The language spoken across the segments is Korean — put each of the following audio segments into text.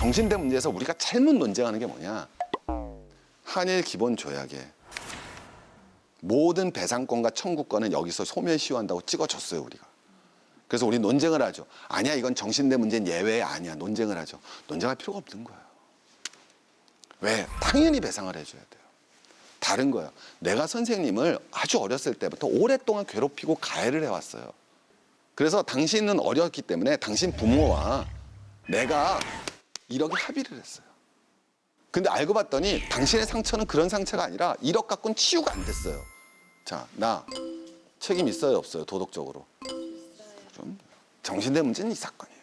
정신대 문제에서 우리가 잘못 논쟁하는 게 뭐냐. 한일 기본조약에 모든 배상권과 청구권은 여기서 소멸시효한다고 찍어줬어요, 우리가. 그래서 우리 논쟁을 하죠. 아니야, 이건 정신대 문제는 예외 아니야. 논쟁을 하죠. 논쟁할 필요가 없는 거예요. 왜? 당연히 배상을 해줘야 돼요. 다른 거예요. 내가 선생님을 아주 어렸을 때부터 오랫동안 괴롭히고 가해를 해왔어요. 그래서 당신은 어렸기 때문에 당신 부모와 내가 1억에 합의를 했어요. 근데 알고 봤더니 당신의 상처는 그런 상처가 아니라 1억 갖고는 치유가 안 됐어요. 자, 나 책임 있어요, 없어요? 도덕적으로. 좀 정신대 문제는 이 사건이에요.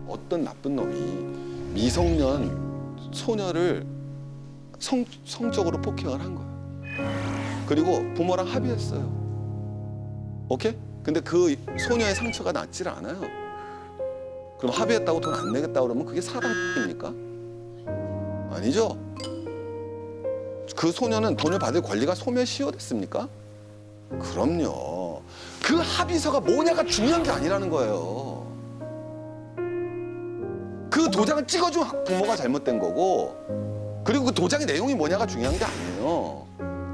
어떤 나쁜 놈이 미성년 소녀를 성적으로 폭행을 한 거예요. 그리고 부모랑 합의했어요. 오케이? 근데 그 소녀의 상처가 낫질 않아요. 그럼 합의했다고 돈 안 내겠다고 그러면 그게 사랑입니까? 아니죠. 그 소녀는 돈을 받을 권리가 소멸시효됐습니까? 그럼요. 그 합의서가 뭐냐가 중요한 게 아니라는 거예요. 그 도장을 찍어준 부모가 잘못된 거고, 그리고 그 도장의 내용이 뭐냐가 중요한 게 아니에요.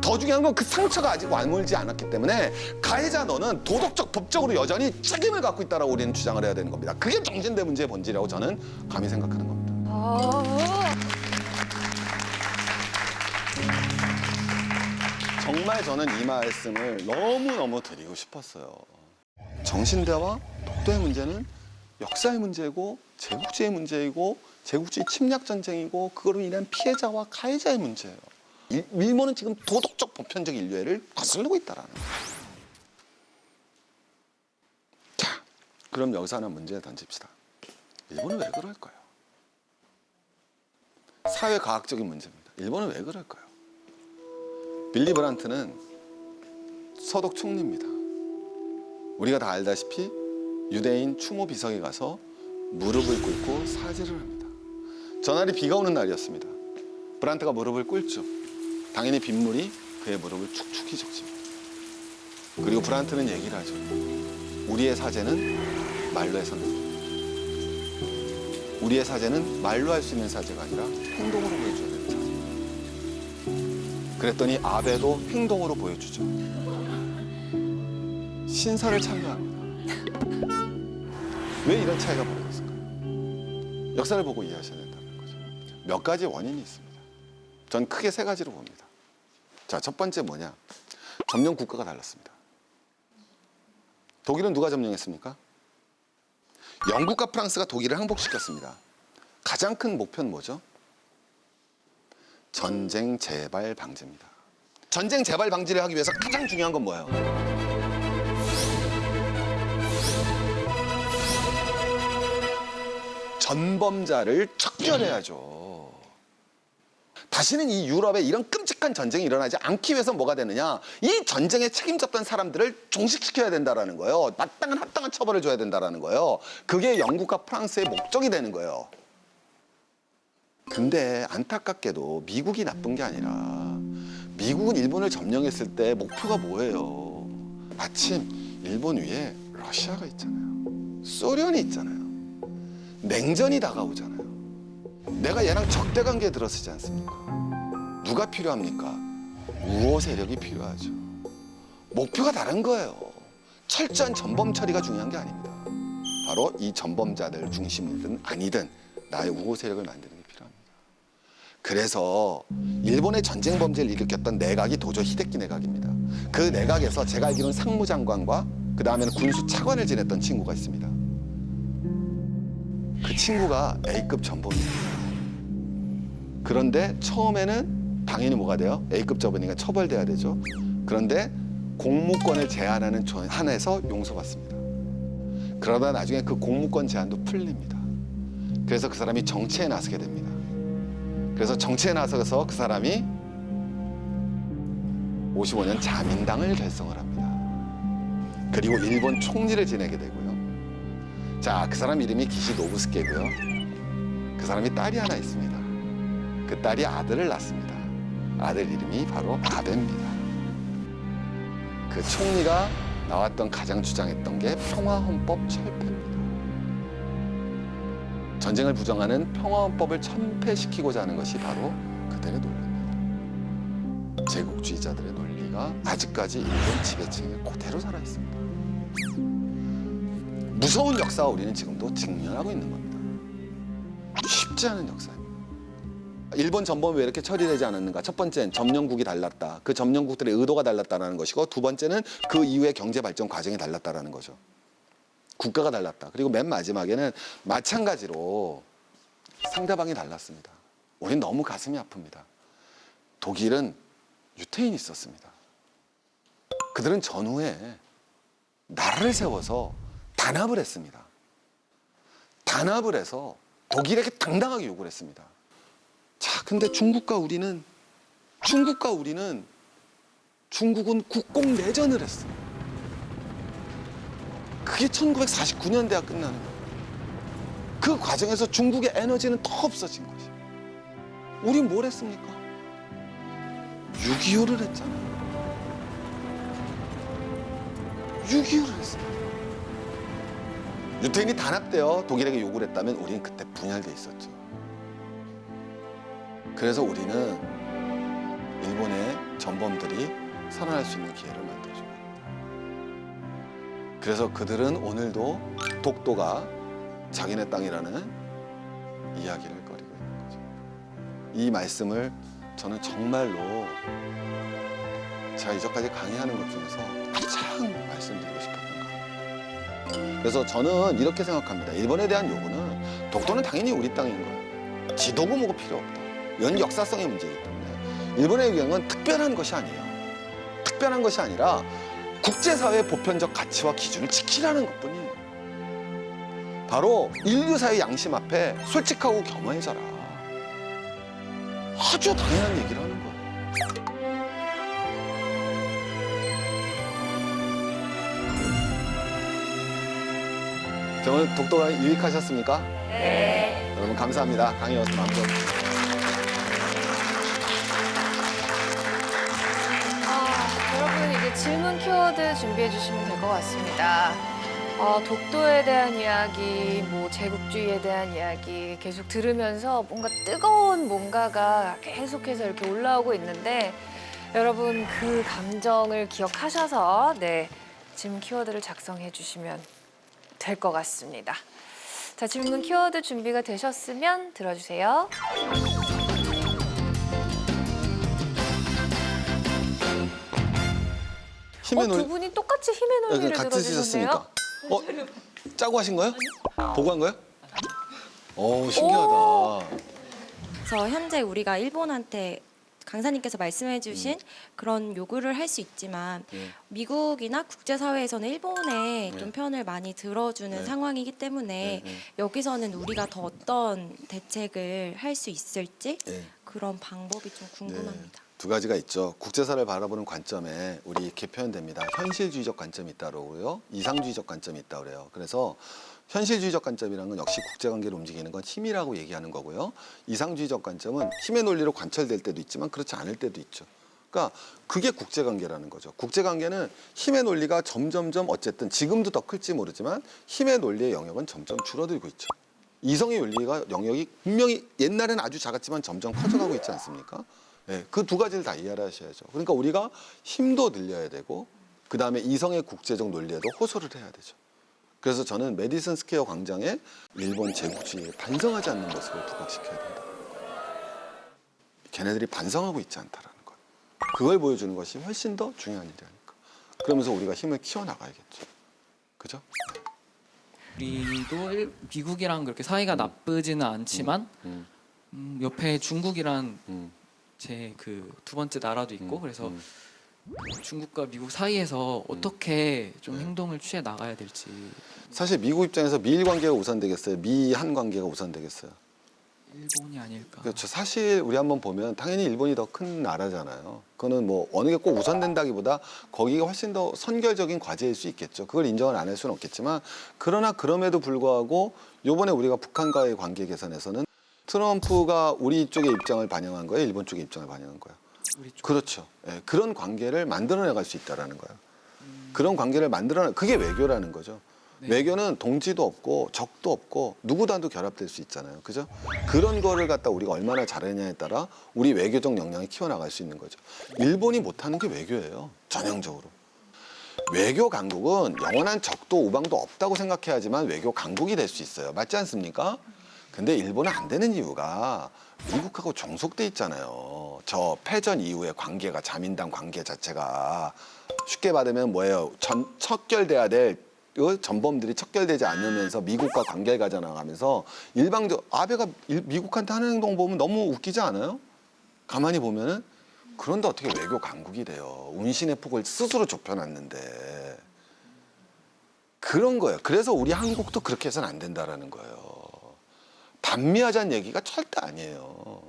더 중요한 건 그 상처가 아직 완물지 않았기 때문에 가해자 너는 도덕적, 법적으로 여전히 책임을 갖고 있다라고 우리는 주장을 해야 되는 겁니다. 그게 정신대 문제의 본질이라고 저는 감히 생각하는 겁니다. 정말 저는 이 말씀을 너무너무 드리고 싶었어요. 정신대와 독도의 문제는 역사의 문제이고 제국주의의 문제이고 제국주의 침략 전쟁이고 그거로 인한 피해자와 가해자의 문제예요. 일본은 지금 도덕적 보편적 인류애를 거스르고 있다라는 거예요. 자, 그럼 여기서 하나 문제 던집시다. 일본은 왜 그럴까요? 사회과학적인 문제입니다. 일본은 왜 그럴까요? 빌리 브란트는 서독 총리입니다. 우리가 다 알다시피 유대인 추모 비석에 가서 무릎을 꿇고 사죄를 합니다. 전날이 비가 오는 날이었습니다. 브란트가 무릎을 꿇죠. 당연히 빗물이 그의 무릎을 축축히 적십니다. 그리고 브란트는 얘기를 하죠. 우리의 사죄는 말로 해서는 안 된다. 우리의 사죄는 말로 할 수 있는 사죄가 아니라 행동으로 보여줘야 되는 사죄입니다. 그랬더니 아베도 행동으로 보여주죠. 신사를 참여합니다. 왜 이런 차이가 벌어졌을까요? 역사를 보고 이해하셔야 된다는 거죠. 몇 가지 원인이 있습니다. 전 크게 3가지로 봅니다. 자, 첫 번째 뭐냐? 점령 국가가 달랐습니다. 독일은 누가 점령했습니까? 영국과 프랑스가 독일을 항복시켰습니다. 가장 큰 목표는 뭐죠? 전쟁 재발 방지입니다. 전쟁 재발 방지를 하기 위해서 가장 중요한 건 뭐예요? 전범자를 척결해야죠. 다시는 이 유럽에 이런 끔찍한 전쟁이 일어나지 않기 위해서 뭐가 되느냐? 이 전쟁에 책임졌던 사람들을 종식시켜야 된다는 거예요. 마땅한 합당한 처벌을 줘야 된다는 거예요. 그게 영국과 프랑스의 목적이 되는 거예요. 근데 안타깝게도 미국이 나쁜 게 아니라 미국은 일본을 점령했을 때 목표가 뭐예요? 마침 일본 위에 러시아가 있잖아요. 소련이 있잖아요. 냉전이 다가오잖아요. 내가 얘랑 적대 관계에 들어서지 않습니까? 누가 필요합니까? 우호 세력이 필요하죠. 목표가 다른 거예요. 철저한 전범 처리가 중요한 게 아닙니다. 바로 이 전범자들 중심이든 아니든 나의 우호 세력을 만드는 게 필요합니다. 그래서 일본의 전쟁 범죄를 일으켰던 내각이 도조 히데키 내각입니다. 그 내각에서 제가 알기로는 상무장관과 그 다음에는 군수 차관을 지냈던 친구가 있습니다. 그 친구가 A급 전범입니다. 그런데 처음에는 당연히 뭐가 돼요? A급 전범이니까 처벌돼야 되죠. 그런데 공무권을 제한하는 한에서 용서받습니다. 그러다 나중에 그 공무권 제한도 풀립니다. 그래서 그 사람이 정치에 나서게 됩니다. 그래서 정치에 나서서 그 사람이 55년 자민당을 결성을 합니다. 그리고 일본 총리를 지내게 되고요. 자, 그 사람 이름이 기시 노부스케고요. 그 사람이 딸이 하나 있습니다. 그 딸이 아들을 낳습니다. 아들 이름이 바로 아베입니다. 그 총리가 나왔던 가장 주장했던 게 평화헌법 철폐입니다. 전쟁을 부정하는 평화헌법을 천폐시키고자 하는 것이 바로 그들의 논리입니다. 제국주의자들의 논리가 아직까지 일본 지배층에 그대로 살아 있습니다. 무서운 역사와 우리는 지금도 직면하고 있는 겁니다. 쉽지 않은 역사입니다. 일본 전범이 왜 이렇게 처리되지 않았는가? 첫 번째는 점령국이 달랐다. 그 점령국들의 의도가 달랐다는 것이고, 두 번째는 그 이후의 경제 발전 과정이 달랐다는 거죠. 국가가 달랐다. 그리고 맨 마지막에는 마찬가지로 상대방이 달랐습니다. 우린 너무 가슴이 아픕니다. 독일은 유태인이 있었습니다. 그들은 전후에 나라를 세워서 단합을 했습니다. 단합을 해서 독일에게 당당하게 요구를 했습니다. 자, 근데 중국은 국공 내전을 했어. 그게 1949년대가 끝나는 거예요. 그 과정에서 중국의 에너지는 더 없어진 것이. 우린 뭘 했습니까? 6.25를 했잖아요. 6.25를 했습니다. 유태인이 단합되어 독일에게 요구를 했다면 우리는 그때 분열돼 있었죠. 그래서 우리는 일본의 전범들이 살아날 수 있는 기회를 만들어준 겁니다. 그래서 그들은 오늘도 독도가 자기네 땅이라는 이야기를 거리고 있는 거죠. 이 말씀을 저는 정말로 제가 이전까지 강의하는 것 중에서 가장 말씀드리고 싶었던 겁니다. 그래서 저는 이렇게 생각합니다. 일본에 대한 요구는 독도는 당연히 우리 땅인 거예요. 지도고 뭐고 필요 없다. 이건 역사성의 문제이기 때문에 일본의 의견은 특별한 것이 아니에요. 특별한 것이 아니라 국제사회의 보편적 가치와 기준을 지키라는 것뿐이에요. 바로 인류사의 양심 앞에 솔직하고 겸허해져라. 아주 당연한 얘기를 하는 거예요. 자, 오늘 독도가 유익하셨습니까? 네. 여러분 감사합니다. 강의였습니다. 감사합니다. 여러분 이제 질문 키워드 준비해 주시면 될 것 같습니다. 독도에 대한 이야기, 뭐 제국주의에 대한 이야기 계속 들으면서 뭔가 뜨거운 뭔가가 계속해서 이렇게 올라오고 있는데 여러분 그 감정을 기억하셔서 질문 키워드를 작성해 주시면 될 것 같습니다. 자, 질문 키워드 준비가 되셨으면 들어주세요. 두 분이 똑같이 힘의 논리를 같이 들어주셨네요. 쓰셨습니까? 짜고 하신 거예요? 보고 한 거예요? 신기하다. 그래서 현재 우리가 일본한테 강사님께서 말씀해주신 그런 요구를 할 수 있지만 미국이나 국제사회에서는 일본의 좀 편을 많이 들어주는 상황이기 때문에 여기서는 우리가 더 어떤 대책을 할 수 있을지 그런 방법이 좀 궁금합니다. 두 가지가 있죠. 국제사를 바라보는 관점에 우리 이렇게 표현됩니다. 현실주의적 관점이 있다고 그러고요. 이상주의적 관점이 있다고 그래요. 그래서 현실주의적 관점이라는 건 역시 국제관계를 움직이는 건 힘이라고 얘기하는 거고요. 이상주의적 관점은 힘의 논리로 관철될 때도 있지만 그렇지 않을 때도 있죠. 그러니까 그게 국제관계라는 거죠. 국제관계는 힘의 논리가 점점점 어쨌든 지금도 더 클지 모르지만 힘의 논리의 영역은 점점 줄어들고 있죠. 이성의 윤리가 영역이 분명히 옛날에는 아주 작았지만 점점 커져가고 있지 않습니까? 그 두 가지를 다 이해를 하셔야죠. 그러니까 우리가 힘도 늘려야 되고 그다음에 이성의 국제적 논리에도 호소를 해야 되죠. 그래서 저는 메디슨 스퀘어 광장에 일본 제국주의에 반성하지 않는 모습을 부각시켜야 된다. 걔네들이 반성하고 있지 않다라는 거예요. 그걸 보여주는 것이 훨씬 더 중요한 일이니까. 그러면서 우리가 힘을 키워나가야겠죠. 그죠? 우리도 미국이랑 그렇게 사이가 나쁘지는 않지만 옆에 중국이란 제 그 두 번째 나라도 있고 그래서 중국과 미국 사이에서 어떻게 좀 행동을 취해 나가야 될지. 사실 미국 입장에서 미일 관계가 우선되겠어요? 미한 관계가 우선되겠어요? 일본이 아닐까. 그렇죠. 사실 우리 한번 보면 당연히 일본이 더 큰 나라잖아요. 그거는 뭐 어느 게 꼭 우선된다기보다 거기가 훨씬 더 선결적인 과제일 수 있겠죠. 그걸 인정을 안 할 수는 없겠지만 그러나 그럼에도 불구하고 이번에 우리가 북한과의 관계 개선에서는 트럼프가 우리 쪽의 입장을 반영한 거예요? 일본 쪽의 입장을 반영한 거예요? 우리 쪽. 그렇죠. 그런 관계를 만들어내갈 수 있다는 거예요. 그런 관계를 그게 외교라는 거죠. 네. 외교는 동지도 없고 적도 없고 누구와도 결합될 수 있잖아요. 그죠? 그런 거를 갖다 우리가 얼마나 잘하느냐에 따라 우리 외교적 역량이 키워나갈 수 있는 거죠. 일본이 못하는 게 외교예요. 전형적으로. 외교 강국은 영원한 적도 우방도 없다고 생각해야지만 외교 강국이 될 수 있어요. 맞지 않습니까? 근데 일본은 안 되는 이유가 미국하고 종속돼 있잖아요. 저 패전 이후의 관계가 자민당 관계 자체가 쉽게 말하면 뭐예요? 척결돼야 될 전범들이 척결되지 않으면서 미국과 관계를 가져나가면서 일방적 아베가 미국한테 하는 행동 보면 너무 웃기지 않아요? 가만히 보면은 그런데 어떻게 외교 강국이 돼요? 운신의 폭을 스스로 좁혀놨는데 그런 거예요. 그래서 우리 한국도 그렇게 해서는 안 된다라는 거예요. 반미하자는 얘기가 절대 아니에요.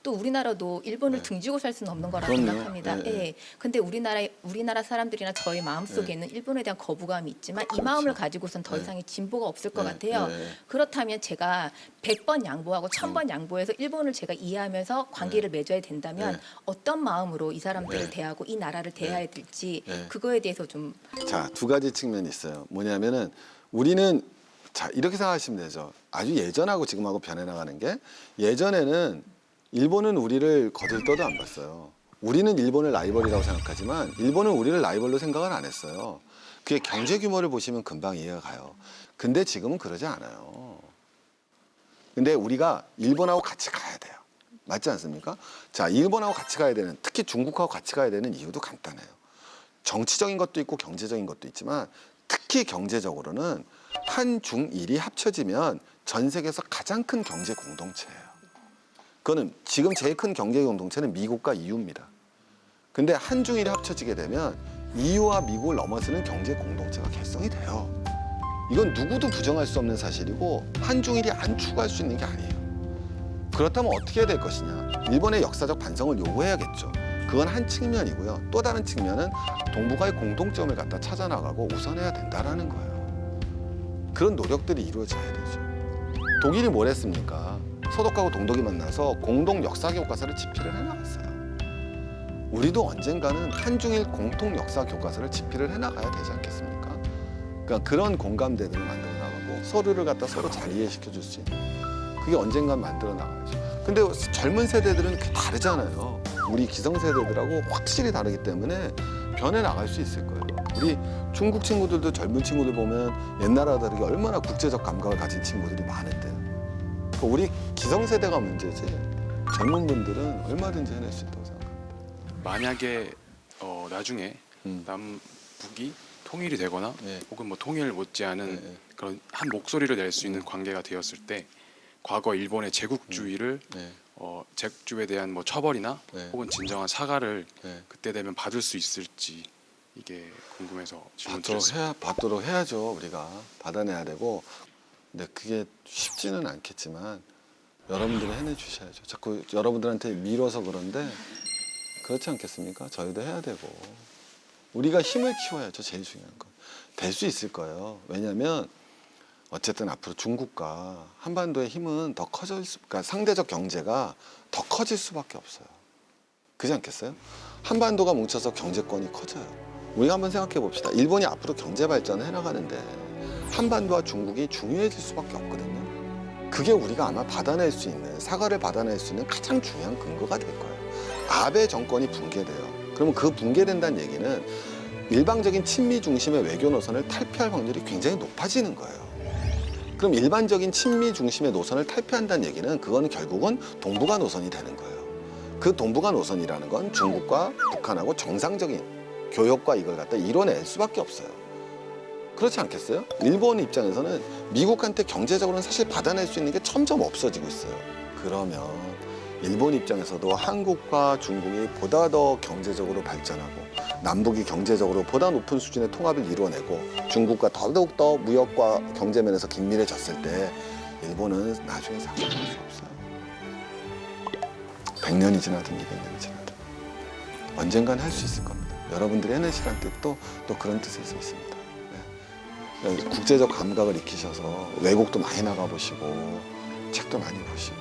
또 우리나라도 일본을 네. 등지고 살 수는 없는 거라고 그럼요. 생각합니다. 네, 네. 예. 근데 우리나라 사람들이나 저희 마음속에는 일본에 대한 거부감이 있지만 이 마음을 가지고선 더 네. 이상의 진보가 없을 것 네, 같아요. 네. 그렇다면 제가 100번 양보하고 1000번 양보해서 일본을 제가 이해하면서 관계를 맺어야 된다면 네. 어떤 마음으로 이 사람들을 네. 대하고 이 나라를 대해야 될지 네. 그거에 대해서 좀 자, 두 가지 측면이 있어요. 뭐냐면은 우리는 자, 이렇게 생각하시면 되죠. 아주 예전하고 지금하고 변해나가는 게 예전에는 일본은 우리를 거들떠도 안 봤어요. 우리는 일본을 라이벌이라고 생각하지만 일본은 우리를 라이벌로 생각을 안 했어요. 그게 경제 규모를 보시면 금방 이해가 가요. 근데 지금은 그러지 않아요. 근데 우리가 일본하고 같이 가야 돼요. 맞지 않습니까? 자, 일본하고 같이 가야 되는, 특히 중국하고 같이 가야 되는 이유도 간단해요. 정치적인 것도 있고 경제적인 것도 있지만 특히 경제적으로는 한중일이 합쳐지면 전 세계에서 가장 큰 경제 공동체예요. 그거는 지금 제일 큰 경제 공동체는 미국과 EU입니다. 근데 한중일이 합쳐지게 되면 EU와 미국을 넘어서는 경제 공동체가 결성이 돼요. 이건 누구도 부정할 수 없는 사실이고 한중일이 안 추구할 수 있는 게 아니에요. 그렇다면 어떻게 해야 될 것이냐? 일본의 역사적 반성을 요구해야겠죠. 그건 한 측면이고요. 또 다른 측면은 동북아의 공통점을 갖다 찾아나가고 우선해야 된다라는 거예요. 그런 노력들이 이루어져야 되죠. 독일이 뭘 했습니까? 서독하고 동독이 만나서 공동 역사 교과서를 집필을 해나갔어요. 우리도 언젠가는 한중일 공통 역사 교과서를 집필을 해나가야 되지 않겠습니까? 그러니까 그런 공감대들을 만들어 나가고 서로를 갖다 서로 잘 이해시켜 줄 수 있는 그게 언젠간 만들어 나가야죠. 근데 젊은 세대들은 다르잖아요. 우리 기성세대들하고 확실히 다르기 때문에 변해 나갈 수 있을 거예요. 우리 중국 친구들도 젊은 친구들 보면 옛날과 다르게 얼마나 국제적 감각을 가진 친구들이 많은데요. 우리 기성세대가 문제지 젊은 분들은 얼마든지 해낼 수 있다고 생각합니다. 만약에 나중에 남북이 통일이 되거나 네. 혹은 뭐 통일 못지않은 네. 그런 한 목소리를 낼 수 있는 관계가 되었을 때 과거 일본의 제국주의를 네. 제국주의에 대한 뭐 처벌이나 네. 혹은 진정한 사과를 네. 그때 되면 받을 수 있을지 이게 궁금해서 질문 드렸습니다. 받도록 해야죠. 우리가 받아내야 되고 근데 그게 쉽지는 않겠지만 여러분들이 해내주셔야죠. 자꾸 여러분들한테 밀어서 그런데 그렇지 않겠습니까? 저희도 해야 되고 우리가 힘을 키워야죠. 제일 중요한 건. 될 수 있을 거예요. 왜냐하면 어쨌든 앞으로 중국과 한반도의 힘은 더 그러니까 상대적 경제가 더 커질 수밖에 없어요. 그렇지 않겠어요? 한반도가 뭉쳐서 경제권이 커져요. 우리가 한번 생각해 봅시다. 일본이 앞으로 경제 발전을 해나가는데 한반도와 중국이 중요해질 수밖에 없거든요. 그게 우리가 아마 받아낼 수 있는, 사과를 받아낼 수 있는 가장 중요한 근거가 될 거예요. 아베 정권이 붕괴돼요. 그러면 그 붕괴된다는 얘기는 일방적인 친미 중심의 외교 노선을 탈피할 확률이 굉장히 높아지는 거예요. 그럼 일반적인 친미 중심의 노선을 탈피한다는 얘기는 그거는 결국은 동북아 노선이 되는 거예요. 그 동북아 노선이라는 건 중국과 북한하고 정상적인 교역과 이걸 갖다 이뤄낼 수밖에 없어요. 그렇지 않겠어요? 일본 입장에서는 미국한테 경제적으로는 사실 받아낼 수 있는 게 점점 없어지고 있어요. 그러면 일본 입장에서도 한국과 중국이 보다 더 경제적으로 발전하고 남북이 경제적으로 보다 높은 수준의 통합을 이루어내고 중국과 더더욱더 무역과 경제면에서 긴밀해졌을 때 일본은 나중에 살아남을 수 없어요. 100년이 지나든 200년이 지나든 언젠간 할 수 있을 겁니다. 여러분들이 해내시라는 뜻도 또 그런 뜻에서 있습니다. 네. 국제적 감각을 익히셔서 외국도 많이 나가보시고 책도 많이 보시고